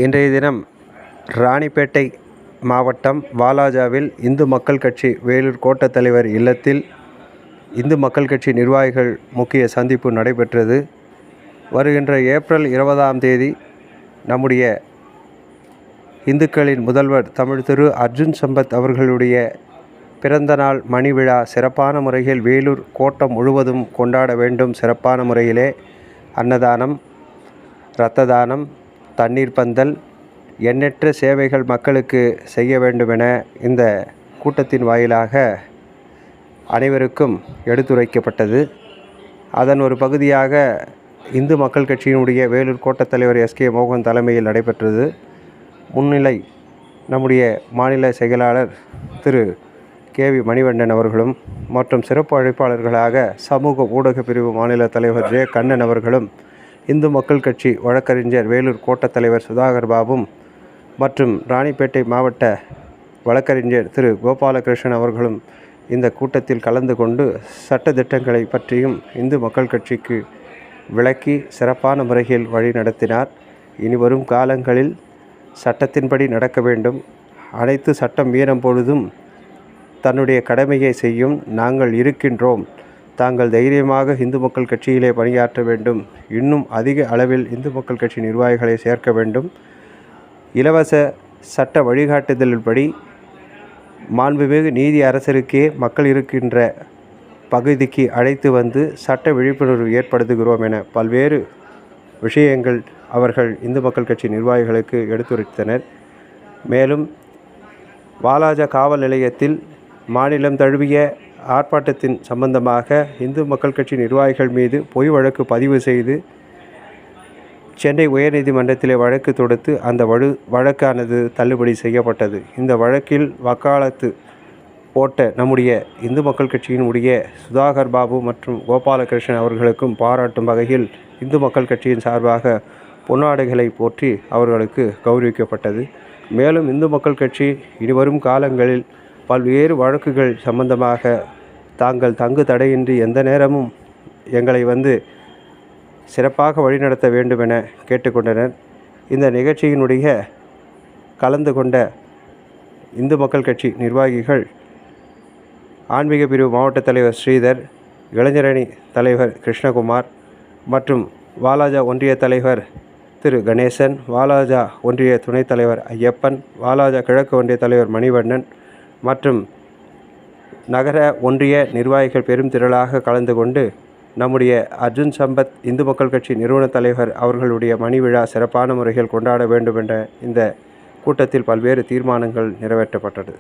இன்றைய தினம் ராணிப்பேட்டை மாவட்டம் வாலாஜாவில் இந்து மக்கள் கட்சி வேலூர் கோட்ட தலைவர் இல்லத்தில் இந்து மக்கள் கட்சி நிர்வாகிகள் முக்கிய சந்திப்பு நடைபெற்றது. வருகின்ற ஏப்ரல் 20ஆம் தேதி நம்முடைய இந்துக்களின் முதல்வர் தமிழ் திரு அர்ஜுன் சம்பத் அவர்களுடைய பிறந்தநாள் மணி விழா சிறப்பான முறையில் வேலூர் கோட்டம் முழுவதும் கொண்டாட வேண்டும். சிறப்பான முறையிலே அன்னதானம், இரத்த தானம், தண்ணீர் பந்தல், எண்ணற்ற சேவைகள் மக்களுக்கு செய்ய வேண்டுமென இந்த கூட்டத்தின் வாயிலாக அனைவருக்கும் எடுத்துரைக்கப்பட்டது. அதன் ஒரு பகுதியாக இந்து மக்கள் கட்சியினுடைய வேலூர் கோட்டத் தலைவர் எஸ்கே மோகன் தலைமையில் நடைபெற்றது. முன்னிலை நம்முடைய மாநில செயலாளர் திரு கேவி மணிவண்ணன் அவர்களும் மற்றும் சிறப்பு அழைப்பாளர்களாக சமூக ஊடக பிரிவு மாநில தலைவர் ஜே கண்ணன் அவர்களும், இந்து மக்கள் கட்சி வழக்கறிஞர் வேலூர் கோட்டத் தலைவர் சுதாகர் பாபும் மற்றும் ராணிப்பேட்டை மாவட்ட வழக்கறிஞர் திரு கோபாலகிருஷ்ணன் அவர்களும் இந்த கூட்டத்தில் கலந்து கொண்டு சட்ட திட்டங்களை பற்றியும் இந்து மக்கள் கட்சிக்கு விளக்கி சிறப்பான முறையில் வழி நடத்தினார். இனி வரும் காலங்களில் சட்டத்தின்படி நடக்க வேண்டும். அனைத்து சட்டம் மீறும் பொழுதும் தன்னுடைய கடமையை செய்யும் நாங்கள் இருக்கின்றோம். தாங்கள் தைரியமாக இந்து மக்கள் கட்சியிலே பணியாற்ற வேண்டும். இன்னும் அதிக அளவில் இந்து மக்கள் கட்சி நிர்வாகிகளை சேர்க்க வேண்டும். இலவச சட்ட வழிகாட்டுதலின்படி மாண்புமிகு நீதி அரசருக்கே மக்கள் இருக்கின்ற பகுதிக்கு அழைத்து வந்து சட்ட விழிப்புணர்வு ஏற்படுத்துகிறோம் என பல்வேறு விஷயங்கள் அவர்கள் இந்து மக்கள் கட்சி நிர்வாகிகளுக்கு எடுத்துரைத்தனர். மேலும் வாலாஜா காவல் நிலையத்தில் மாநிலம் தழுவிய ஆர்ப்பாட்டத்தின் சம்பந்தமாக இந்து மக்கள் கட்சி நிர்வாகிகள் மீது பொய் வழக்கு பதிவு செய்து சென்னை உயர்நீதிமன்றத்திலே வழக்கு தொடுத்து அந்த வழக்கானது தள்ளுபடி செய்யப்பட்டது. இந்த வழக்கில் வக்காலத்து போட்ட நம்முடைய இந்து மக்கள் கட்சியினுடைய சுதாகர் பாபு மற்றும் கோபாலகிருஷ்ணன் அவர்களுக்கும் பாராட்டும் வகையில் இந்து மக்கள் கட்சியின் சார்பாக பொன்னாடைகளை போற்றி அவர்களுக்கு கௌரவிக்கப்பட்டது. மேலும் இந்து மக்கள் கட்சி இனிவரும் காலங்களில் பல்வேறு வழக்குகள் சம்பந்தமாக தாங்கள் தங்கு தடையின்றி எந்த நேரமும் எங்களை வந்து சிறப்பாக வழிநடத்த வேண்டும் என கேட்டுக்கொண்டனர். இந்த நிகழ்ச்சியினுடைய கலந்து கொண்ட இந்து மக்கள் கட்சி நிர்வாகிகள் ஆன்மீக பிரிவு மாவட்ட தலைவர் ஸ்ரீதர், இளைஞரணி தலைவர் கிருஷ்ணகுமார் மற்றும் வாலாஜா ஒன்றிய தலைவர் திரு கணேசன், வாலாஜா ஒன்றிய துணைத் தலைவர் ஐயப்பன், வாலாஜா கிழக்கு ஒன்றிய தலைவர் மணிவண்ணன் மற்றும் நகர ஒன்றிய நிர்வாகிகள் பெரும் திரளாக கலந்து கொண்டு நம்முடைய அர்ஜுன் சம்பத் இந்து மக்கள் கட்சி நிறுவன தலைவர் அவர்களுடைய மணி விழா சிறப்பான முறையில் கொண்டாட வேண்டும் என்ற இந்த கூட்டத்தில் பல்வேறு தீர்மானங்கள் நிறைவேற்றப்பட்டது.